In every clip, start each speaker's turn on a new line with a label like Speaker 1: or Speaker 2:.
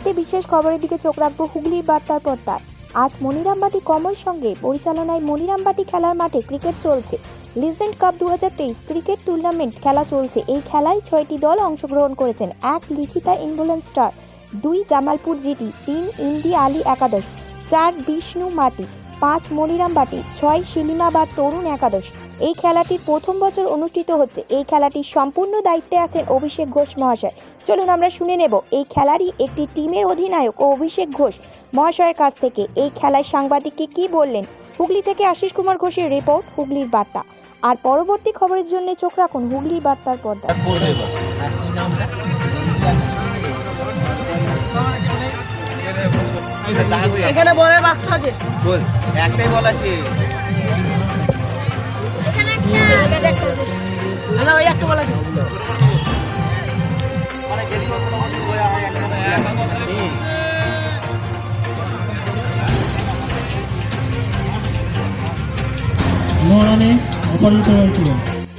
Speaker 1: মুহূর্তে বিশেষ খবরের দিকে চোখ রাখবো হুগলির বার্তার পর্দায়। আজ মনিরামবাটি কমল সঙ্গে পরিচালনায় মনিরামবাটি খেলার মাঠে ক্রিকেট চলছে। লিজেন্ড কাপ 2023 ক্রিকেট টুর্নামেন্ট খেলা চলছে। এই খেলায় 6টি দল অংশগ্রহণ করেছেন। 1 লিখিতা ইনভুলেন্স স্টার, 2 জামালপুর জিটি, 3 ইন্ডি আলী একাদশ, 4 বিষ্ণু মাটি, 5 মনিরামবাটি, 6 শিলিমাবাদ তরুণ একাদশ। এই খেলাটির প্রথম বছর অনুষ্ঠিত হচ্ছে। এই খেলাটির সম্পূর্ণ দায়িত্বে আছেন অভিষেক ঘোষ মহাশয়। চলুন আমরা শুনে নেব এই খেলারই একটি টিমের অধিনায়ক ও অভিষেক ঘোষ মহাশয়ের কাছ থেকে এই খেলায় সাংবাদিককে কি বললেন। হুগলি থেকে আশিস কুমার ঘোষের রিপোর্ট, হুগলির বার্তা। আর পরবর্তী খবরের জন্য চোখ রাখুন হুগলির বার্তার পর্দায়।
Speaker 2: এখানে বলের বাক্স আছে,
Speaker 3: বল একটাই বল আছে।
Speaker 2: না ওই একটা বল আছে।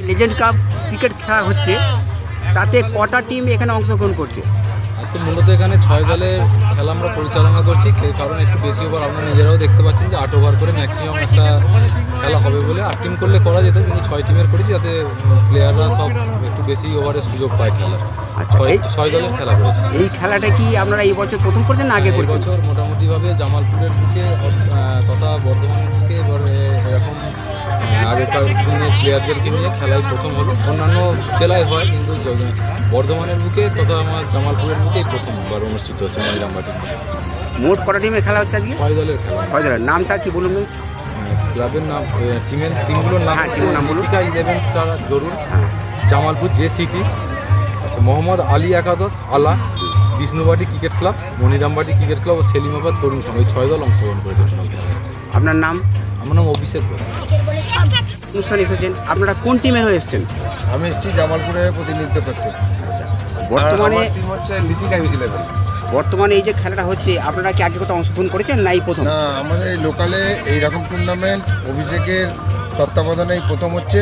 Speaker 3: লেজেন্ড কাপ ক্রিকেট খেলা হচ্ছে, তাতে কটা টিম এখানে অংশগ্রহণ করছে?
Speaker 4: আজকে মূলত এখানে 6 দলের খেলা আমরা পরিচালনা করছি, কারণ একটু বেশি ওভার আপনারা নিজেরাও দেখতে পাচ্ছেন যে 8 ওভার করে ম্যাক্সিমাম একটা খেলা হবে বলে 8 টিম করলে করা যেত, কিন্তু 6 টিমের করেছি যাতে প্লেয়াররা সব একটু বেশি ওভারের সুযোগ পায় খেলার। 6 দলের খেলা করেছে।
Speaker 3: এই খেলাটা কি আপনারা এই বছর প্রথম করছেন না আগে করেছেন?
Speaker 4: বছর মোটামুটিভাবে জামালপুরের বুকে তথা বর্ধমানের বুকে এরকম আগেকার দিনে প্লেয়ারদেরকে নিয়ে খেলায় প্রথম হলো। অন্যান্য জেলায় হয়, কিন্তু বর্ধমানের বুকে তথা আমার জামালপুরের বুকে প্রথমবার অনুষ্ঠিত হচ্ছে মনিরামবাটি।
Speaker 3: মোট কটা টিমের খেলা হচ্ছে আজকে?
Speaker 4: 6 দলের খেলা।
Speaker 3: 6 দলের নামটা কি বলুন?
Speaker 4: ক্লাবের নাম, টিমগুলোর নাম লিখিতা 11 স্টার জরুর, জামালপুর জে সিটি, আচ্ছা মোহাম্মদ আলী একাদশ আলা, বিষ্ণুবাটি ক্রিকেট ক্লাব, মনিরামবাটি ক্রিকেট ক্লাব ও সেলিমাবাদ তরুণ সংঘ। এই 6 দল অংশগ্রহণ করেছে।
Speaker 3: আপনার নাম?
Speaker 4: আমার নাম অভিষেক ঘোষ।
Speaker 3: অনুষ্ঠানে এসেছেন, আপনারা কোন টিমের হয়ে এসেছেন?
Speaker 5: আমি এসেছি জামালপুরে প্রতিনিধিত্ব করতে।
Speaker 3: আচ্ছা, বর্তমানে
Speaker 5: টিম হচ্ছে লিথিকা 11।
Speaker 3: বর্তমানে এই যে খেলাটা হচ্ছে, আপনারা কি আগে কোথাও অংশগ্রহণ করেছেন না এই প্রথম?
Speaker 5: না, আমাদের এই লোকালে এইরকম টুর্নামেন্ট অভিষেকের তত্ত্বাবধানেই প্রথম হচ্ছে।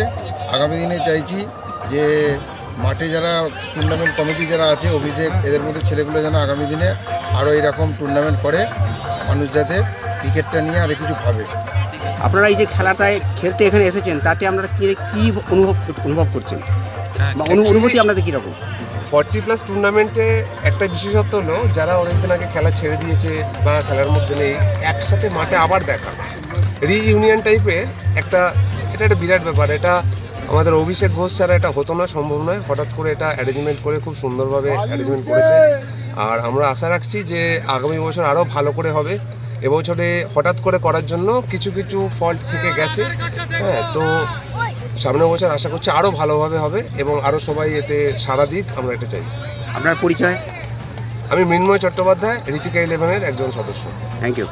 Speaker 5: আগামী দিনে চাইছি যে মাঠে যারা টুর্নামেন্ট কমিটি যারা আছে, অভিষেক এদের মধ্যে ছেলেগুলো যেন আগামী দিনে আরও এইরকম টুর্নামেন্ট করে, মানুষ যাতে ক্রিকেটটা নিয়ে আরও কিছু ভাবে।
Speaker 3: আপনারা এই যে খেলাটায় খেলতে এখানে এসেছেন, তাতে আপনারা কি অনুভব করছেন বা অনুভূতি আপনাদের কীরকম?
Speaker 6: 40+ টুর্নামেন্টে একটা বিশেষত্ব হলো, যারা অনেকদিন আগে খেলা ছেড়ে দিয়েছে বা খেলার মধ্যে নেই, একসাথে মাঠে আবার দেখা, রিইউনিয়ন টাইপের এটা একটা বিরাট ব্যাপার। এটা আমাদের অভিষেক ঘোষ ছাড়া এটা হতো না, সম্ভব নয়। হঠাৎ করে এটা অ্যারেঞ্জমেন্ট করে খুব সুন্দরভাবে অ্যারেঞ্জমেন্ট করেছে। আর আমরা আশা রাখছি যে আগামী বছর আরও ভালো করে হবে। এবছরে হঠাৎ করে করার জন্য কিছু ফল্ট থেকে গেছে, হ্যাঁ, তো সামনের বছর আশা করছি আরও ভালোভাবে হবে এবং আরও সবাই এতে সাড়া দিক, আমরা এটা চাই।
Speaker 3: আপনার পরিচয়?
Speaker 6: আমি মৃন্ময় চট্টোপাধ্যায়, লিথিকা 11-এর একজন সদস্য।
Speaker 3: Thank you.